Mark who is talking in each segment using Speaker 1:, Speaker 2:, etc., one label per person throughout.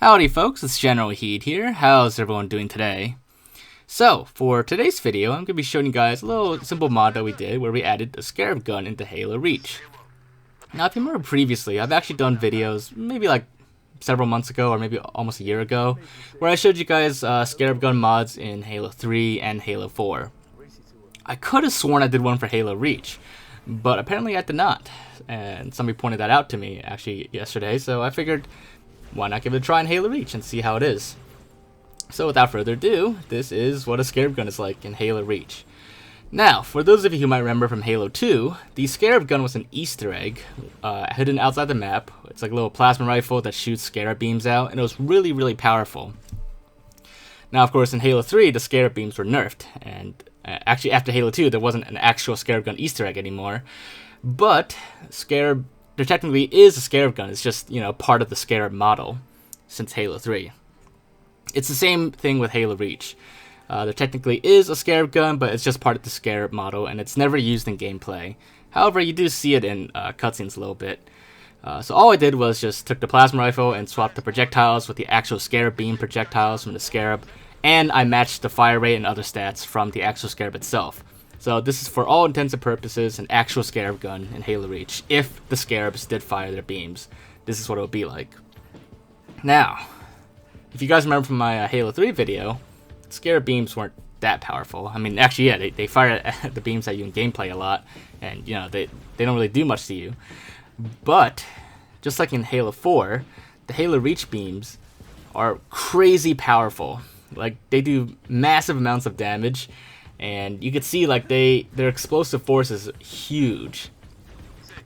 Speaker 1: Howdy folks, it's Generalkidd here. How's everyone doing today? So, for today's video, I'm going to be showing you guys a little simple mod that we did where we added a Scarab gun into Halo Reach. Now, if you remember previously, I've actually done videos, maybe like several months ago or maybe almost a year ago, where I showed you guys Scarab gun mods in Halo 3 and Halo 4. I could have sworn I did one for Halo Reach, but apparently I did not. And somebody pointed that out to me actually yesterday, so I figured, why not give it a try in Halo Reach and see how it is? So without further ado, this is what a Scarab gun is like in Halo Reach. Now, for those of you who might remember from Halo 2, the Scarab gun was an Easter egg hidden outside the map. It's like a little plasma rifle that shoots Scarab beams out, and it was really, really powerful. Now, of course, in Halo 3, the Scarab beams were nerfed, and actually after Halo 2, there wasn't an actual Scarab gun Easter egg anymore. But Scarab, there technically is a Scarab gun. It's just, you know, part of the Scarab model since Halo 3. It's the same thing with Halo Reach. There technically is a Scarab gun, but it's just part of the Scarab model, and it's never used in gameplay. However, you do see it in cutscenes a little bit. So all I did was just took the plasma rifle and swapped the projectiles with the actual Scarab beam projectiles from the Scarab, and I matched the fire rate and other stats from the actual Scarab itself. So this is for all intents and purposes an actual Scarab gun in Halo Reach. If the Scarabs did fire their beams, this is what it would be like. Now, if you guys remember from my Halo 3 video, Scarab beams weren't that powerful. I mean, actually, yeah, they fire the beams at you in gameplay a lot, and you know they don't really do much to you. But just like in Halo 4, the Halo Reach beams are crazy powerful. Like, they do massive amounts of damage, and you can see like their explosive force is huge,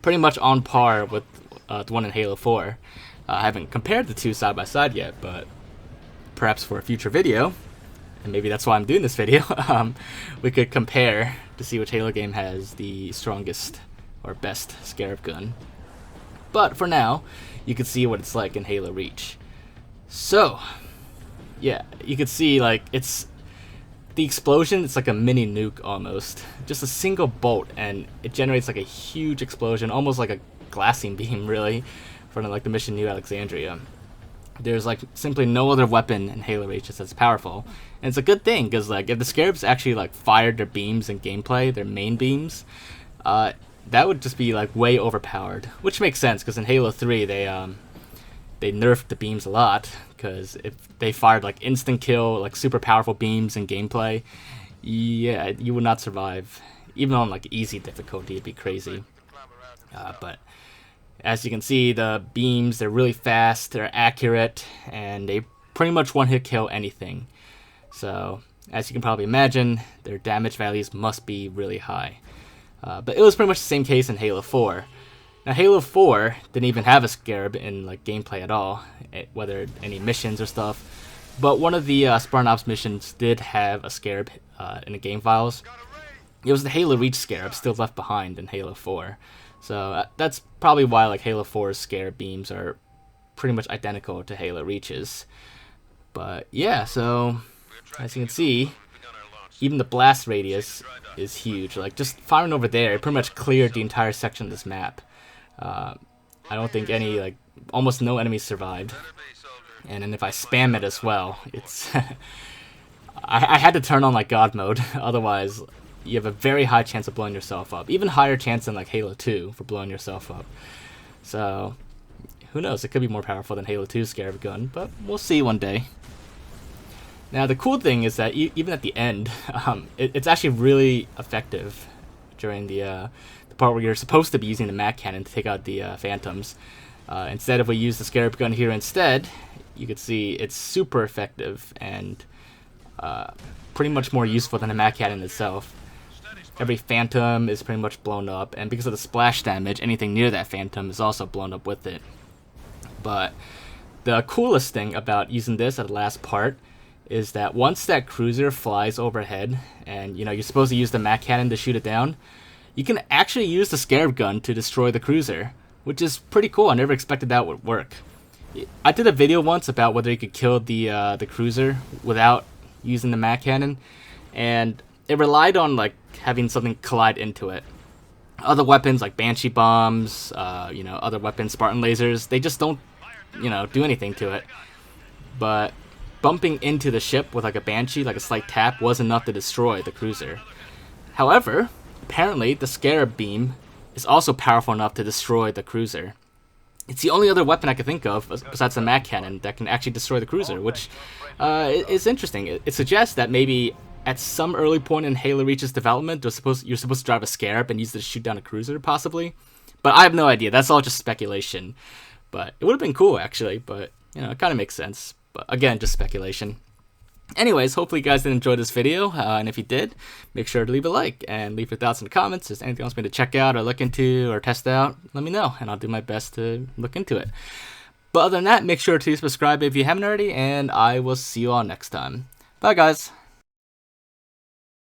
Speaker 1: pretty much on par with the one in Halo 4. I haven't compared the two side by side yet, but perhaps for a future video, and maybe that's why I'm doing this video, we could compare to see which Halo game has the strongest or best Scarab gun. But for now, you can see what it's like in Halo Reach. So, yeah, you can see like it's the explosion. It's like a mini nuke almost. Just a single bolt, and it generates like a huge explosion, almost like a glassing beam, really, from like the mission New Alexandria. There's like simply no other weapon in Halo Reach that's as powerful, and it's a good thing because like if the Scarabs actually like fired their beams in gameplay, their main beams, that would just be like way overpowered, which makes sense because in Halo 3 they nerfed the beams a lot, because if they fired like instant kill, like super powerful beams in gameplay, yeah, you would not survive. Even on like easy difficulty, it'd be crazy. But as you can see, the beams, they're really fast, they're accurate, and they pretty much one-hit kill anything. So, as you can probably imagine, their damage values must be really high. But it was pretty much the same case in Halo 4. Now, Halo 4 didn't even have a Scarab in like gameplay at all, whether any missions or stuff. But one of the Spartan Ops missions did have a Scarab in the game files. It was the Halo Reach Scarab still left behind in Halo 4. So that's probably why like Halo 4's Scarab beams are pretty much identical to Halo Reach's. But yeah, so as you can see, even the blast radius is huge. Like just firing over there, it pretty much cleared the entire section of this map. I don't think any, like, almost no enemies survived. And then if I spam it as well, it's I had to turn on like God mode, otherwise you have a very high chance of blowing yourself up. Even higher chance than like Halo 2 for blowing yourself up. So, who knows, it could be more powerful than Halo 2's Scarab gun, but we'll see one day. Now the cool thing is that even at the end, it's actually really effective during the part where you're supposed to be using the mag cannon to take out the phantoms. Instead, if we use the Scarab gun here instead, you can see it's super effective and pretty much more useful than the mag cannon itself. Every phantom is pretty much blown up, and because of the splash damage, anything near that phantom is also blown up with it. But the coolest thing about using this at the last part is that once that cruiser flies overhead, and you know you're supposed to use the mag cannon to shoot it down, you can actually use the Scarab gun to destroy the cruiser, which is pretty cool. I never expected that would work. I did a video once about whether you could kill the cruiser without using the mag cannon, and it relied on like having something collide into it. Other weapons like Banshee bombs, other weapons, Spartan lasers, they just don't, do anything to it. but bumping into the ship with like a Banshee, like a slight tap, was enough to destroy the cruiser. However, apparently the Scarab beam is also powerful enough to destroy the cruiser. It's the only other weapon I can think of, besides the mag cannon, that can actually destroy the cruiser, which is interesting. It suggests that maybe at some early point in Halo Reach's development, you're supposed to drive a Scarab and use it to shoot down a cruiser, possibly. But I have no idea. That's all just speculation. But it would have been cool, actually. But, you know, it kind of makes sense. But again, just speculation. Anyways, hopefully you guys did enjoy this video, and if you did, make sure to leave a like and leave your thoughts in the comments. If there's anything else for me to check out or look into or test out, let me know, and I'll do my best to look into it. But other than that, make sure to subscribe if you haven't already, and I will see you all next time. Bye, guys.